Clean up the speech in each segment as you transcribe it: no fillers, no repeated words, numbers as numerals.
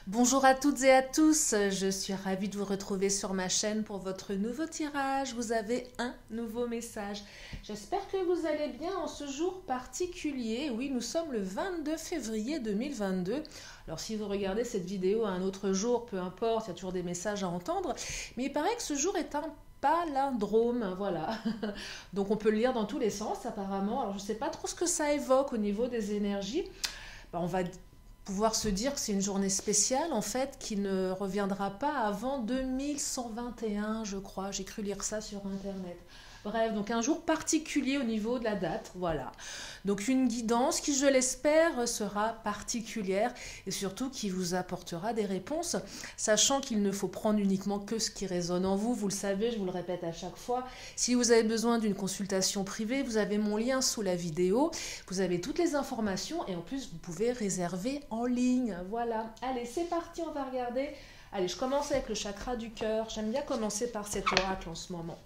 Bonjour à toutes et à tous, je suis ravie de vous retrouver sur ma chaîne pour votre nouveau tirage. Vous avez un nouveau message. J'espère que vous allez bien en ce jour particulier. Oui, nous sommes le 22 février 2022. Alors si vous regardez cette vidéo à un autre jour, peu importe, il y a toujours des messages à entendre. Mais il paraît que ce jour est un palindrome, voilà. Donc on peut le lire dans tous les sens apparemment. Alors je ne sais pas trop ce que ça évoque au niveau des énergies. On va pouvoir se dire que c'est une journée spéciale en fait qui ne reviendra pas avant 2121 je crois, j'ai cru lire ça sur internet. Bref, donc un jour particulier au niveau de la date, voilà. Donc une guidance qui, je l'espère, sera particulière et surtout qui vous apportera des réponses, sachant qu'il ne faut prendre uniquement que ce qui résonne en vous. Vous le savez, je vous le répète à chaque fois. Si vous avez besoin d'une consultation privée, vous avez mon lien sous la vidéo. Vous avez toutes les informations et en plus, vous pouvez réserver en ligne. Voilà. Allez, c'est parti, on va regarder. Allez, je commence avec le chakra du cœur. J'aime bien commencer par cet oracle en ce moment.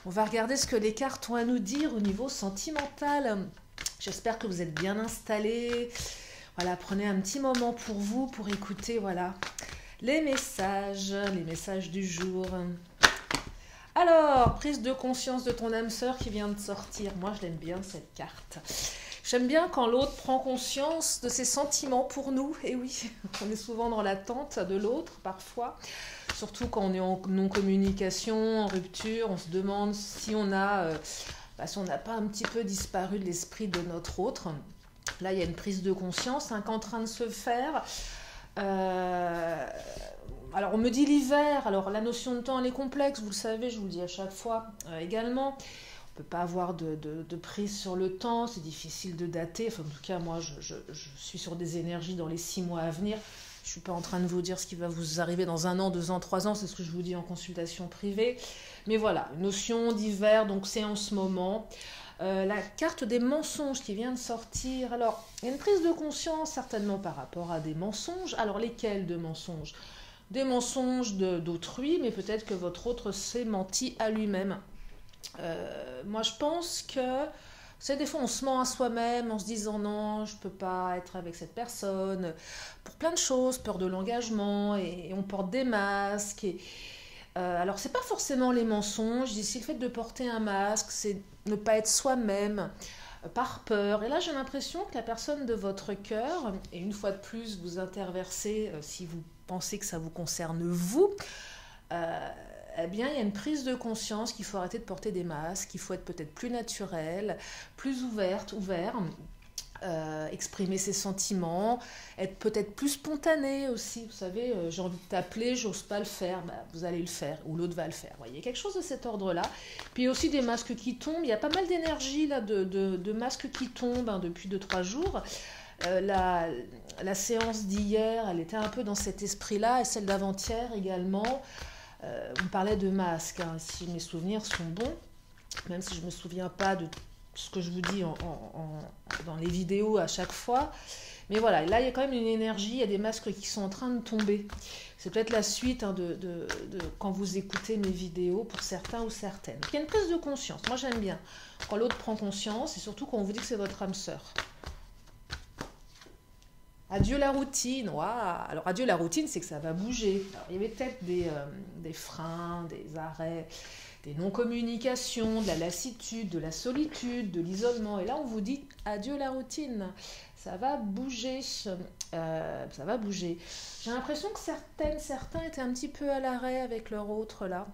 On va regarder ce que les cartes ont à nous dire au niveau sentimental. J'espère que vous êtes bien installés. Voilà, prenez un petit moment pour vous, pour écouter, voilà, les messages du jour. Alors, prise de conscience de ton âme sœur qui vient de sortir. Moi, je l'aime bien, cette carte. J'aime bien quand l'autre prend conscience de ses sentiments pour nous. Et oui, on est souvent dans l'attente de l'autre, parfois. Surtout quand on est en non-communication, en rupture, on se demande si on a, si on n'a pas un petit peu disparu de l'esprit de notre autre. Là, il y a une prise de conscience qui est en train de se faire. Alors, on me dit l'hiver. Alors, la notion de temps, elle est complexe, vous le savez, je vous le dis à chaque fois également. On ne peut pas avoir de prise sur le temps, c'est difficile de dater. Enfin, en tout cas, moi, je suis sur des énergies dans les 6 mois à venir. Je ne suis pas en train de vous dire ce qui va vous arriver dans 1 an, 2 ans, 3 ans, c'est ce que je vous dis en consultation privée. Mais voilà, notion d'hiver, donc c'est en ce moment. La carte des mensonges qui vient de sortir. Alors, il y a une prise de conscience certainement par rapport à des mensonges. Alors, lesquels de mensonges? Des mensonges d'autrui, mais peut-être que votre autre s'est menti à lui-même. Moi, je pense que des fois on se ment à soi-même en se disant non, je ne peux pas être avec cette personne, pour plein de choses, peur de l'engagement, et on porte des masques. Alors, c'est pas forcément les mensonges, ici le fait de porter un masque, c'est ne pas être soi-même, par peur. Et là, j'ai l'impression que la personne de votre cœur, et une fois de plus, vous interversez si vous pensez que ça vous concerne vous, eh bien, il y a une prise de conscience qu'il faut arrêter de porter des masques, qu'il faut être peut-être plus naturel, plus ouvert, exprimer ses sentiments, être peut-être plus spontané aussi. Vous savez, j'ai envie de t'appeler, j'ose pas le faire, vous allez le faire, ou l'autre va le faire. Vous voyez, quelque chose de cet ordre-là. Puis il y a aussi des masques qui tombent, il y a pas mal d'énergie là, de masques qui tombent depuis 2-3 jours. La séance d'hier, elle était un peu dans cet esprit-là, et celle d'avant-hier également. On me parlait de masques, hein, si mes souvenirs sont bons, même si je ne me souviens pas de ce que je vous dis dans les vidéos à chaque fois. Mais voilà, là il y a quand même une énergie, il y a des masques qui sont en train de tomber. C'est peut-être la suite de quand vous écoutez mes vidéos pour certains ou certaines. Il y a une prise de conscience, moi j'aime bien. Quand l'autre prend conscience et surtout quand on vous dit que c'est votre âme sœur. Adieu la routine, waouh. Alors adieu la routine, c'est que ça va bouger. Alors, il y avait peut-être des freins, des arrêts, des non-communications, de la lassitude, de la solitude, de l'isolement. Et là, on vous dit adieu la routine. Ça va bouger. Ça va bouger. J'ai l'impression que certains étaient un petit peu à l'arrêt avec leur autre là.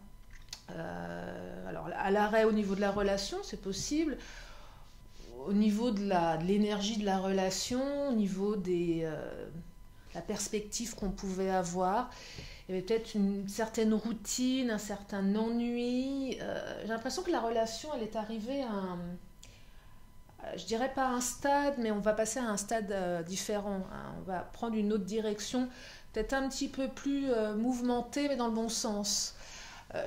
Alors à l'arrêt au niveau de la relation, c'est possible. Au niveau de l'énergie de la relation, au niveau de la perspective qu'on pouvait avoir, il y avait peut-être une certaine routine, un certain ennui. J'ai l'impression que la relation, elle est arrivée je dirais pas à un stade, mais on va passer à un stade différent. Hein. On va prendre une autre direction, peut-être un petit peu plus mouvementée, mais dans le bon sens.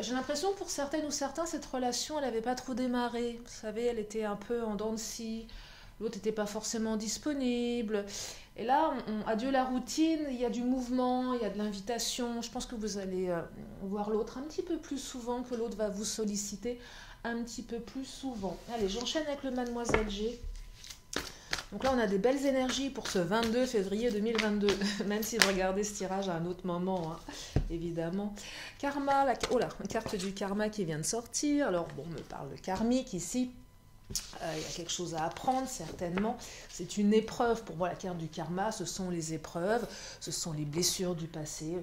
J'ai l'impression que pour certaines ou certains, cette relation, elle n'avait pas trop démarré. Vous savez, elle était un peu en dents de scie. L'autre n'était pas forcément disponible. Et là, adieu la routine, il y a du mouvement, il y a de l'invitation. Je pense que vous allez voir l'autre un petit peu plus souvent, que l'autre va vous solliciter un petit peu plus souvent. Allez, j'enchaîne avec le Mademoiselle G. Donc là, on a des belles énergies pour ce 22 février 2022, même si vous regardez ce tirage à un autre moment, hein, évidemment. Karma, oh là, une carte du karma qui vient de sortir. Alors, bon, on me parle de karmique ici. Il y a quelque chose à apprendre, certainement. C'est une épreuve. Pour moi, la carte du karma, ce sont les épreuves, ce sont les blessures du passé.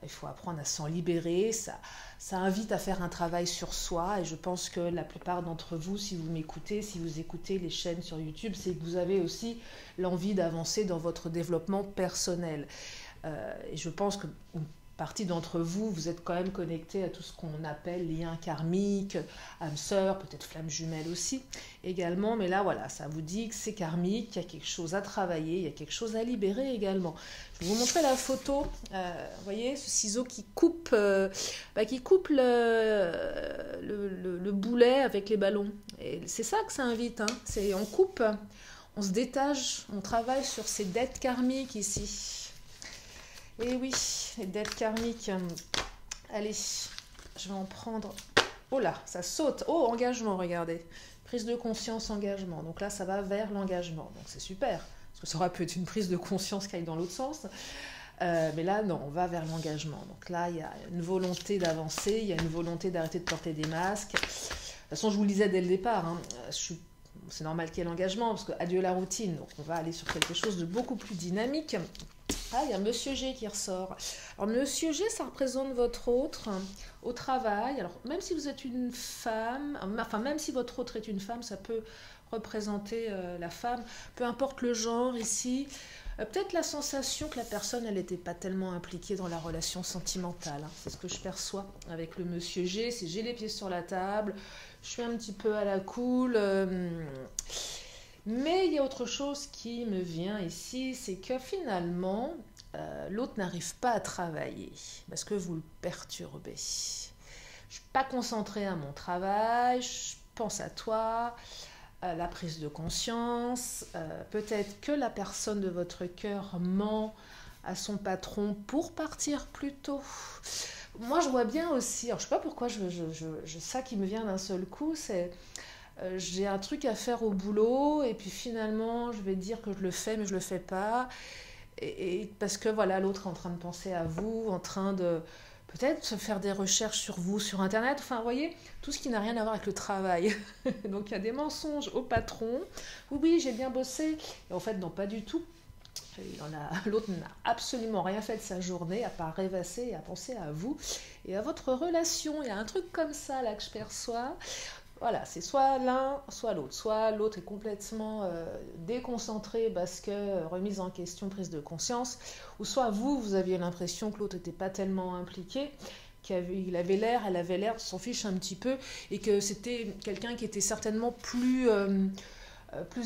Il faut apprendre à s'en libérer. Ça invite à faire un travail sur soi. Et je pense que la plupart d'entre vous, si vous m'écoutez, si vous écoutez les chaînes sur YouTube, c'est que vous avez aussi l'envie d'avancer dans votre développement personnel. Et je pense que partie d'entre vous, vous êtes quand même connectés à tout ce qu'on appelle liens karmiques, âme sœur, peut-être flamme jumelle aussi également. Mais là, voilà, ça vous dit que c'est karmique, qu'il y a quelque chose à travailler, il y a quelque chose à libérer également. Je vais vous montrer la photo. Vous voyez, ce ciseau qui coupe, le boulet avec les ballons. Et c'est ça que ça invite. Hein. On coupe, on se détache, on travaille sur ces dettes karmiques ici. Et oui, les dettes karmiques. Allez, je vais en prendre. Oh là, ça saute. Oh, engagement, regardez. Prise de conscience, engagement. Donc là, ça va vers l'engagement. Donc c'est super. Parce que ça aurait pu être une prise de conscience qui aille dans l'autre sens. Mais là, non, on va vers l'engagement. Donc là, il y a une volonté d'avancer. Il y a une volonté d'arrêter de porter des masques. De toute façon, je vous le disais dès le départ. Hein, c'est normal qu'il y ait l'engagement. Parce que adieu la routine. Donc on va aller sur quelque chose de beaucoup plus dynamique. Ah, il y a Monsieur G qui ressort. Alors, Monsieur G, ça représente votre autre au travail. Alors, même si vous êtes une femme, enfin, même si votre autre est une femme, ça peut représenter la femme. Peu importe le genre ici. Peut-être la sensation que la personne, elle n'était pas tellement impliquée dans la relation sentimentale. Hein. C'est ce que je perçois avec le Monsieur G. C'est j'ai les pieds sur la table, je suis un petit peu à la cool. Mais il y a autre chose qui me vient ici, c'est que finalement, l'autre n'arrive pas à travailler parce que vous le perturbez. Je ne suis pas concentrée à mon travail, je pense à toi, la prise de conscience. Peut-être que la personne de votre cœur ment à son patron pour partir plus tôt. Moi, je vois bien aussi, alors je ne sais pas pourquoi ça qui me vient d'un seul coup, c'est... j'ai un truc à faire au boulot et puis finalement je vais dire que je le fais mais je le fais pas et parce que voilà, l'autre est en train de penser à vous, en train de peut-être se faire des recherches sur vous sur internet, enfin vous voyez, tout ce qui n'a rien à voir avec le travail. Donc il y a des mensonges au patron, oui j'ai bien bossé et en fait non, pas du tout. L'autre n'a absolument rien fait de sa journée à part rêvasser et à penser à vous et à votre relation. Il y a un truc comme ça là que je perçois. Voilà, c'est soit l'un, soit l'autre. Soit l'autre est complètement déconcentré parce que remise en question, prise de conscience, ou soit vous aviez l'impression que l'autre n'était pas tellement impliqué, elle avait l'air de s'en fiche un petit peu, et que c'était quelqu'un qui était certainement plus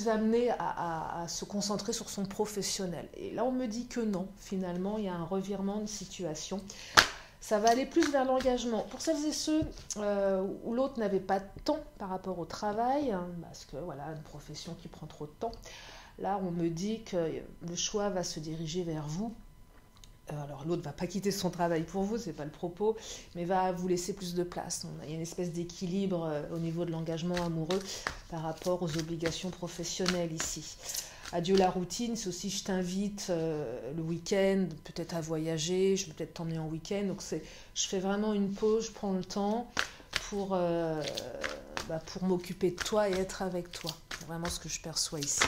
amené à se concentrer sur son professionnel. Et là, on me dit que non, finalement, il y a un revirement de situation. Ça va aller plus vers l'engagement. Pour celles et ceux où l'autre n'avait pas de temps par rapport au travail, hein, parce que voilà, une profession qui prend trop de temps, là on me dit que le choix va se diriger vers vous. Alors l'autre ne va pas quitter son travail pour vous, c'est pas le propos, mais va vous laisser plus de place. Il y a une espèce d'équilibre au niveau de l'engagement amoureux par rapport aux obligations professionnelles ici. Adieu la routine, c'est aussi je t'invite le week-end, peut-être à voyager, je vais peut-être t'emmener en week-end. Donc je fais vraiment une pause, je prends le temps pour m'occuper de toi et être avec toi. C'est vraiment ce que je perçois ici.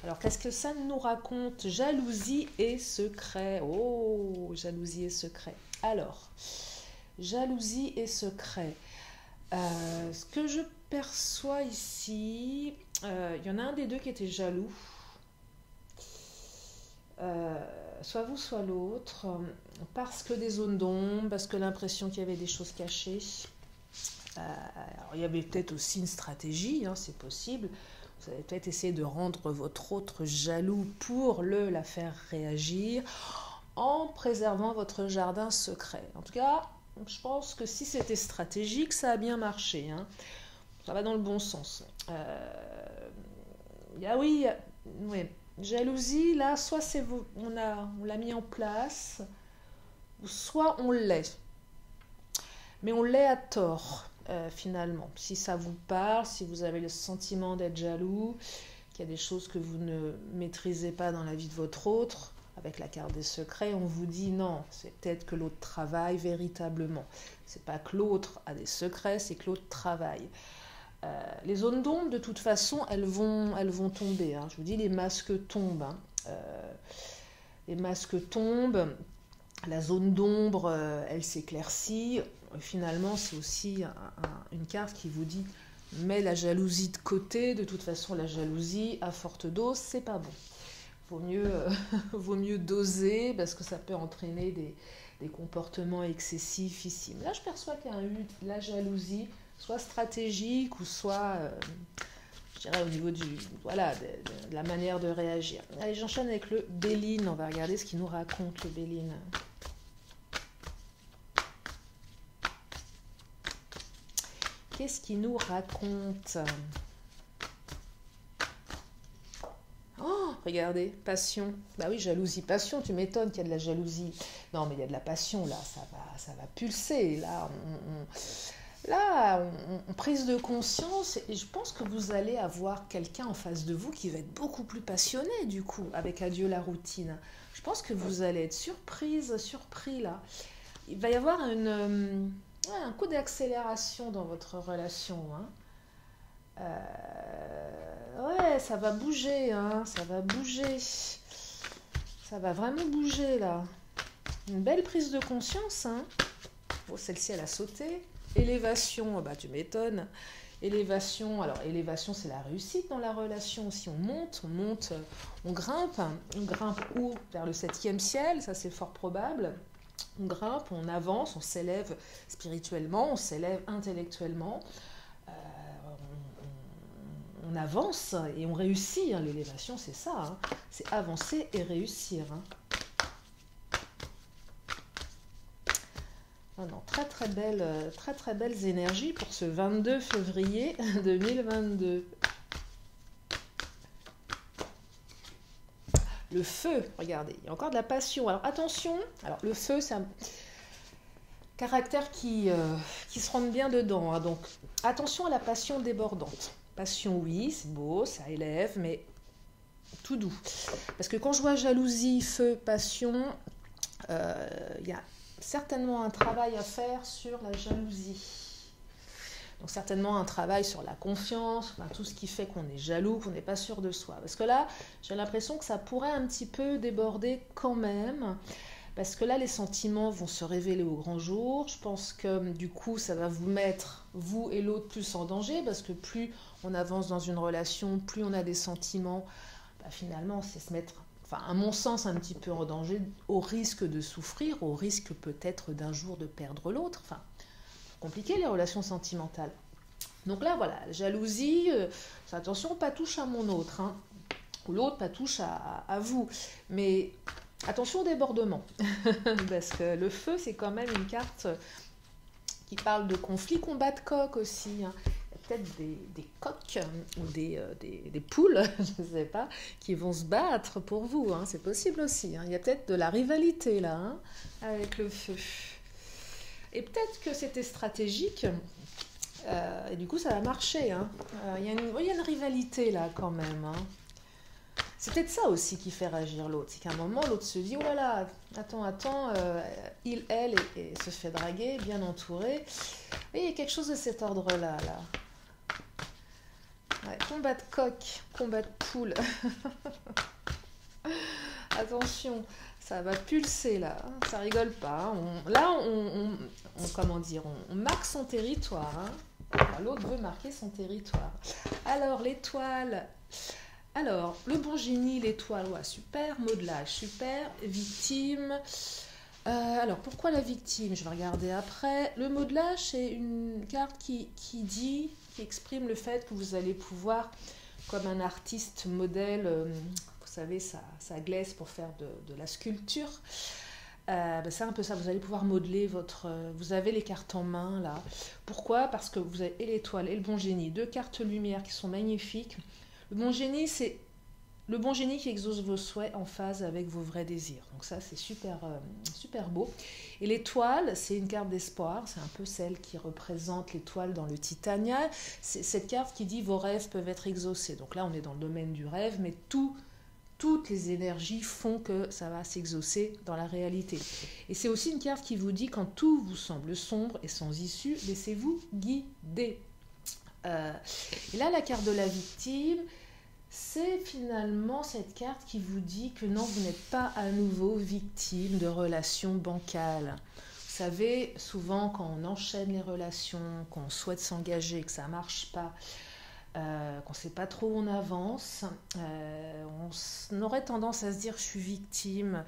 Alors qu'est-ce que ça nous raconte? Jalousie et secret. Oh, jalousie et secret. Alors, jalousie et secret. Ce que je perçois ici, il y en a un des deux qui était jaloux, soit vous soit l'autre, parce que des zones d'ombre, parce que l'impression qu'il y avait des choses cachées. Alors, il y avait peut-être aussi une stratégie, hein, c'est possible. Vous avez peut-être essayé de rendre votre autre jaloux pour la faire réagir en préservant votre jardin secret. En tout cas, je pense que si c'était stratégique, ça a bien marché. Hein. Ça va dans le bon sens. Jalousie, là, soit on l'a mis en place, ou soit on l'est. Mais on l'est à tort, finalement. Si ça vous parle, si vous avez le sentiment d'être jaloux, qu'il y a des choses que vous ne maîtrisez pas dans la vie de votre autre. Avec la carte des secrets, on vous dit non, c'est peut-être que l'autre travaille véritablement. C'est pas que l'autre a des secrets, c'est que l'autre travaille. Les zones d'ombre, de toute façon, elles vont tomber. Hein. Je vous dis, les masques tombent. Hein. Les masques tombent, la zone d'ombre, elle s'éclaircit. Finalement, c'est aussi une carte qui vous dit mets la jalousie de côté. De toute façon, la jalousie à forte dose, c'est pas bon. Vaut mieux doser parce que ça peut entraîner des comportements excessifs ici. Mais là, je perçois qu'il y a eu la jalousie, soit stratégique ou soit, je dirais, au niveau de la manière de réagir. Allez, j'enchaîne avec le Béline. On va regarder ce qu'il nous raconte, le Béline. Qu'est-ce qu'il nous raconte ? Oh, regardez, passion. Bah oui, jalousie, passion, tu m'étonnes qu'il y a de la jalousie. Non, mais il y a de la passion, là, ça va pulser. Là, on prise de conscience, et je pense que vous allez avoir quelqu'un en face de vous qui va être beaucoup plus passionné, du coup, avec Adieu la routine. Je pense que vous allez être surpris, là. Il va y avoir un coup d'accélération dans votre relation, hein. Ouais, ça va bouger, hein, ça va bouger. Ça va vraiment bouger, là. Une belle prise de conscience, hein. Bon, celle-ci, elle a sauté. Élévation, bah tu m'étonnes. Élévation, alors élévation, c'est la réussite dans la relation. Si on monte, on grimpe. On grimpe où? Vers le 7e ciel, ça c'est fort probable. On grimpe, on avance, on s'élève spirituellement, on s'élève intellectuellement. On avance et on réussit. Hein. L'élévation, c'est ça. Hein. C'est avancer et réussir. Hein. Ah non, très belles énergies pour ce 22 février 2022. Le feu, regardez, il y a encore de la passion. Alors attention, alors le feu, c'est un caractère qui se rentre bien dedans. Hein. Donc attention à la passion débordante. Passion, oui, c'est beau, ça élève, mais tout doux. Parce que quand je vois jalousie, feu, passion, il y a certainement un travail à faire sur la jalousie. Donc certainement un travail sur la confiance, enfin, tout ce qui fait qu'on est jaloux, qu'on n'est pas sûr de soi. Parce que là, j'ai l'impression que ça pourrait un petit peu déborder quand même. Parce que là, les sentiments vont se révéler au grand jour. Je pense que du coup, ça va vous mettre, vous et l'autre, plus en danger. Parce que plus on avance dans une relation, plus on a des sentiments, bah, finalement, c'est se mettre, enfin, à mon sens, un petit peu en danger, au risque de souffrir, au risque peut-être d'un jour de perdre l'autre. Enfin, c'est compliqué les relations sentimentales. Donc là, voilà, jalousie, attention, pas touche à mon autre, hein, ou l'autre pas touche à vous. Mais attention au débordement, parce que le feu, c'est quand même une carte qui parle de conflit, combat de coq aussi. Hein. Il y a peut-être des coqs ou des poules, je ne sais pas, qui vont se battre pour vous. Hein. C'est possible aussi. Hein. Il y a peut-être de la rivalité là, hein, avec le feu. Et peut-être que c'était stratégique, et du coup ça va marcher. Hein. Il y a une rivalité là quand même. Hein. C'est peut-être ça aussi qui fait réagir l'autre. C'est qu'à un moment, l'autre se dit, oh là là, attends, elle se fait draguer, bien entourée. Et il y a quelque chose de cet ordre-là. Là. Ouais, combat de coq, combat de poule. Attention, ça va pulser là, ça rigole pas. On marque son territoire. Hein. L'autre veut marquer son territoire. Alors, l'étoile... Alors, le bon génie, l'étoile, ouais, super, modelage, super, victime. Alors, pourquoi la victime? Je vais regarder après. Le modelage, c'est une carte qui exprime le fait que vous allez pouvoir, comme un artiste modèle, vous savez, ça glaise pour faire de la sculpture. C'est un peu ça, vous allez pouvoir modeler vous avez les cartes en main, là. Pourquoi? Parce que vous avez et l'étoile et le bon génie, deux cartes lumière qui sont magnifiques. Le bon génie, c'est le bon génie qui exauce vos souhaits en phase avec vos vrais désirs. Donc ça, c'est super, super beau. Et l'étoile, c'est une carte d'espoir. C'est un peu celle qui représente l'étoile dans le Titania. C'est cette carte qui dit vos rêves peuvent être exaucés. Donc là, on est dans le domaine du rêve, mais toutes les énergies font que ça va s'exaucer dans la réalité. Et c'est aussi une carte qui vous dit quand tout vous semble sombre et sans issue, laissez-vous guider. Et là, la carte de la victime, c'est finalement cette carte qui vous dit que non, vous n'êtes pas à nouveau victime de relations bancales. Vous savez, souvent quand on enchaîne les relations, qu'on souhaite s'engager, que ça ne marche pas, qu'on ne sait pas trop où on avance, on aurait tendance à se dire je suis victime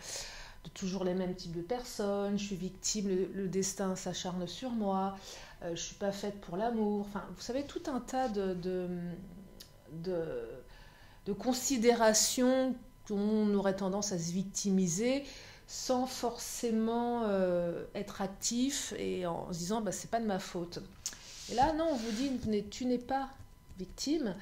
de toujours les mêmes types de personnes, je suis victime, le destin s'acharne sur moi, je ne suis pas faite pour l'amour. Enfin, vous savez, tout un tas de considérations qu'on aurait tendance à se victimiser sans forcément être actif et en se disant bah, c'est pas de ma faute. Et là, non, on vous dit tu n'es pas victime,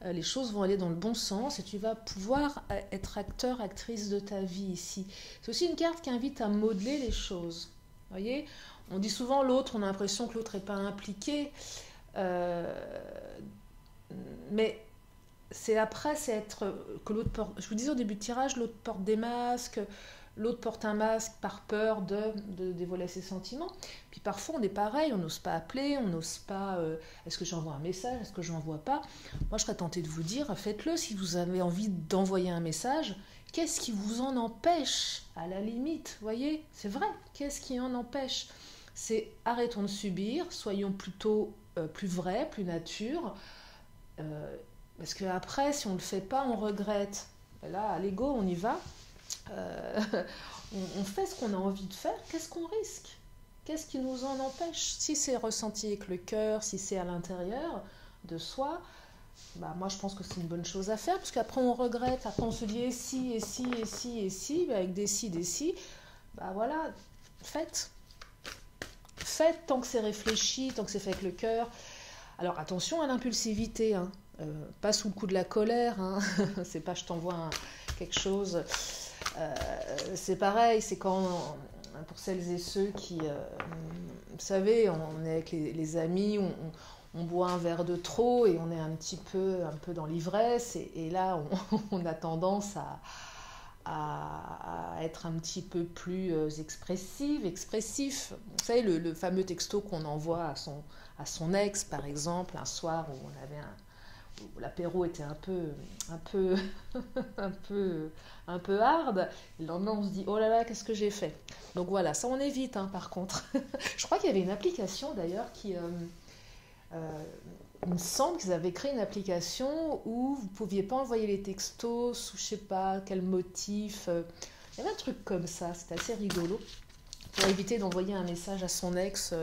les choses vont aller dans le bon sens et tu vas pouvoir être acteur, actrice de ta vie ici. C'est aussi une carte qui invite à modeler les choses. Vous voyez, on dit souvent l'autre, on a l'impression que l'autre n'est pas impliqué, mais c'est être que l'autre porte, je vous disais au début de tirage, l'autre porte des masques, l'autre porte un masque par peur de dévoiler ses sentiments. Puis parfois on est pareil, on n'ose pas appeler, on n'ose pas, est-ce que j'envoie un message, est-ce que je n'envoie pas? Moi je serais tentée de vous dire, faites-le si vous avez envie d'envoyer un message. Qu'est-ce qui vous en empêche? À la limite, vous voyez, c'est vrai, qu'est-ce qui en empêche? C'est arrêtons de subir, soyons plutôt plus vrais, plus nature. Parce qu'après, si on ne le fait pas, on regrette. Et là, à l'ego, on y va. On fait ce qu'on a envie de faire. Qu'est-ce qu'on risque? Qu'est-ce qui nous en empêche? Si c'est ressenti avec le cœur, si c'est à l'intérieur de soi, bah moi je pense que c'est une bonne chose à faire. Parce qu'après, on regrette. Après, on se dit et si, et si, et si, et si. Bah, avec des si, bah voilà, faites. Faites tant que c'est réfléchi, tant que c'est fait avec le cœur. Alors attention à l'impulsivité, hein. Pas sous le coup de la colère, hein. C'est pas je t'envoie quelque chose. C'est pareil, c'est quand, pour celles et ceux qui, vous savez, on est avec les amis, on boit un verre de trop et on est un peu dans l'ivresse et là on a tendance à être un petit peu plus expressif. Vous savez, le fameux texto qu'on envoie à son ex, par exemple, un soir où on avait où l'apéro était un peu hard. Et le lendemain, on se dit, oh là là, qu'est-ce que j'ai fait? Donc voilà, ça on évite, hein, par contre. Je crois qu'il y avait une application d'ailleurs qui... il me semble qu'ils avaient créé une application où vous ne pouviez pas envoyer les textos sous je ne sais pas quel motif. Il y avait un truc comme ça, c'était assez rigolo. Pour éviter d'envoyer un message à son ex.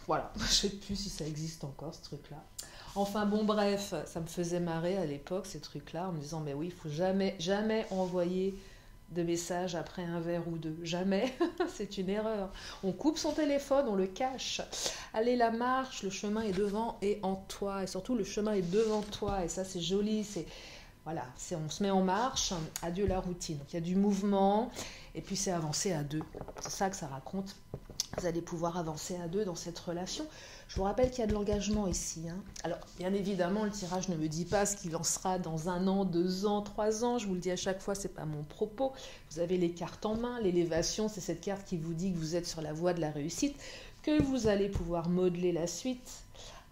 Voilà, je ne sais plus si ça existe encore, ce truc-là. Enfin bon, bref, ça me faisait marrer à l'époque, ces trucs-là, en me disant, mais oui, il ne faut jamais envoyer de messages après un verre ou deux. Jamais, c'est une erreur. On coupe son téléphone, on le cache. Allez, la marche, le chemin est devant et en toi. Et surtout, le chemin est devant toi. Et ça, c'est joli. Voilà, on se met en marche. Adieu la routine. Donc, il y a du mouvement. Et puis, c'est avancer à deux. C'est ça que ça raconte. Vous allez pouvoir avancer à deux dans cette relation. Je vous rappelle qu'il y a de l'engagement ici, hein. Alors, bien évidemment, le tirage ne me dit pas ce qu'il en sera dans 1 an, 2 ans, 3 ans. Je vous le dis à chaque fois, ce n'est pas mon propos. Vous avez les cartes en main. L'élévation, c'est cette carte qui vous dit que vous êtes sur la voie de la réussite, que vous allez pouvoir modeler la suite.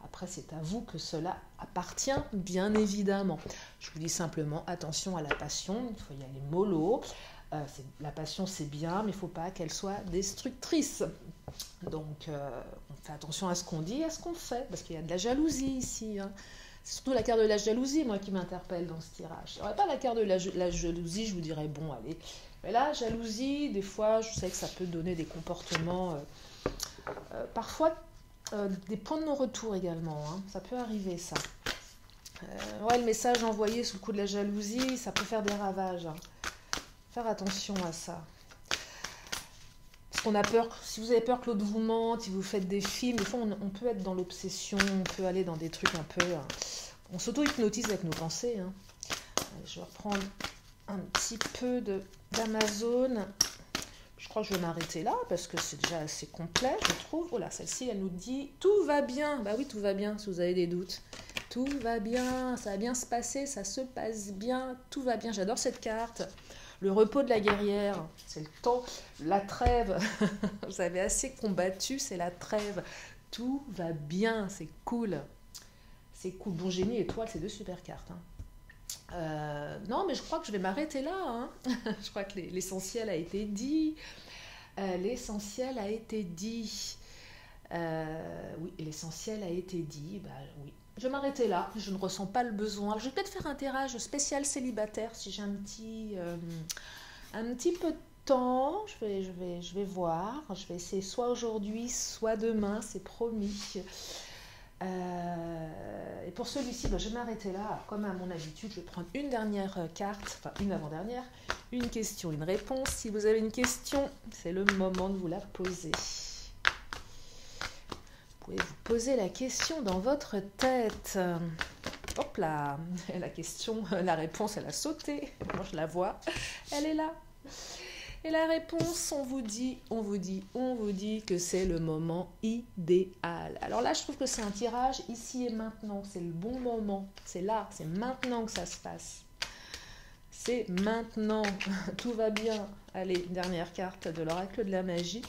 Après, c'est à vous que cela appartient, bien évidemment. Je vous dis simplement, attention à la passion. Il faut y aller mollo. La passion, c'est bien, mais il ne faut pas qu'elle soit destructrice. Donc, on fait attention à ce qu'on dit, à ce qu'on fait, parce qu'il y a de la jalousie ici, hein. C'est surtout la carte de la jalousie, moi, qui m'interpelle dans ce tirage. Si il n'y aurait pas la carte de la jalousie, je vous dirais, bon, allez. Mais là, jalousie, des fois, je sais que ça peut donner des comportements, parfois, des points de non-retour également, hein. Ça peut arriver, ça. Ouais, le message envoyé sous le coup de la jalousie, ça peut faire des ravages, hein. Faire attention à ça. Parce qu'on a peur, si vous avez peur que l'autre vous mente, si vous faites des films, des fois on peut être dans l'obsession, on peut aller dans des trucs un peu... on s'auto-hypnotise avec nos pensées, hein. Je vais reprendre un petit peu d'Amazon. Je crois que je vais m'arrêter là parce que c'est déjà assez complet, je trouve. Oh là, celle-ci, elle nous dit « Tout va bien ». Bah oui, tout va bien, si vous avez des doutes. Tout va bien, ça va bien se passer, ça se passe bien, tout va bien. J'adore cette carte. Le repos de la guerrière, c'est le temps, la trêve. Vous avez assez combattu, c'est la trêve. Tout va bien, c'est cool. C'est cool. Bon, génie, étoile, c'est deux super cartes. Non, mais je crois que je vais m'arrêter là. Hein. Je crois que l'essentiel a été dit. L'essentiel a été dit. Oui, l'essentiel a été dit. Bah oui. Je vais m'arrêter là. Je ne ressens pas le besoin. Je vais peut-être faire un tirage spécial célibataire si j'ai un petit peu de temps. Je vais voir. Je vais essayer soit aujourd'hui, soit demain. C'est promis. Et pour celui-ci, je vais m'arrêter là. Alors, comme à mon habitude, je vais prendre une dernière carte, enfin une avant-dernière, une question, une réponse. Si vous avez une question, c'est le moment de vous la poser. Vous pouvez vous poser la question dans votre tête. Hop là, la question, la réponse, elle a sauté. Moi, je la vois, elle est là. Et la réponse, on vous dit que c'est le moment idéal. Alors là, je trouve que c'est un tirage ici et maintenant. C'est le bon moment. C'est là, c'est maintenant que ça se passe. C'est maintenant. Tout va bien. Allez, dernière carte de l'oracle de la magie.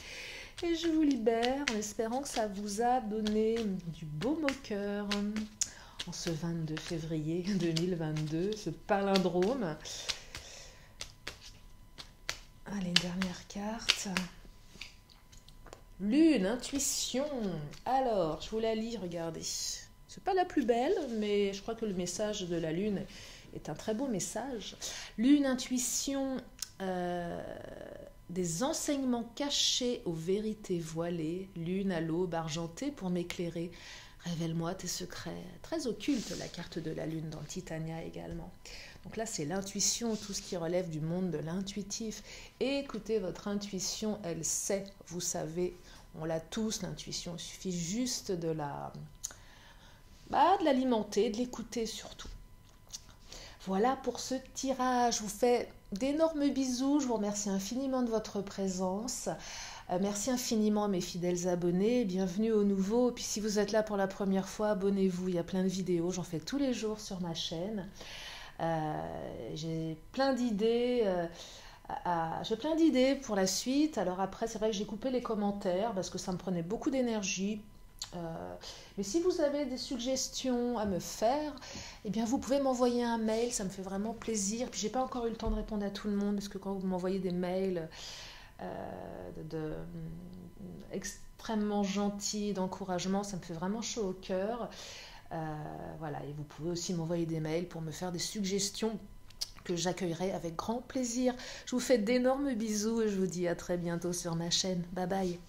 Et je vous libère en espérant que ça vous a donné du baume au cœur. En ce 22 février 2022, ce palindrome. Allez, dernière carte. Lune, intuition. Alors, je vous la lis, regardez. C'est pas la plus belle, mais je crois que le message de la lune est un très beau message. Lune, intuition, des enseignements cachés aux vérités voilées. Lune à l'aube argentée pour m'éclairer. Révèle-moi tes secrets. Très occulte la carte de la lune dans le Titania également. Donc là, c'est l'intuition, tout ce qui relève du monde de l'intuitif. Écoutez votre intuition, elle sait, vous savez, on l'a tous, l'intuition. Il suffit juste de l'alimenter, de l'écouter surtout. Voilà pour ce tirage. Je vous fais d'énormes bisous. Je vous remercie infiniment de votre présence. Merci infiniment à mes fidèles abonnés. Bienvenue aux nouveaux. Et puis si vous êtes là pour la première fois, abonnez-vous. Il y a plein de vidéos. J'en fais tous les jours sur ma chaîne. J'ai plein d'idées. J'ai plein d'idées pour la suite. Alors après, c'est vrai que j'ai coupé les commentaires parce que ça me prenait beaucoup d'énergie. Mais si vous avez des suggestions à me faire, eh bien vous pouvez m'envoyer un mail, ça me fait vraiment plaisir. Puis j'ai pas encore eu le temps de répondre à tout le monde parce que quand vous m'envoyez des mails extrêmement gentils, d'encouragement, ça me fait vraiment chaud au cœur. Voilà, et vous pouvez aussi m'envoyer des mails pour me faire des suggestions que j'accueillerai avec grand plaisir. Je vous fais d'énormes bisous et je vous dis à très bientôt sur ma chaîne. Bye bye.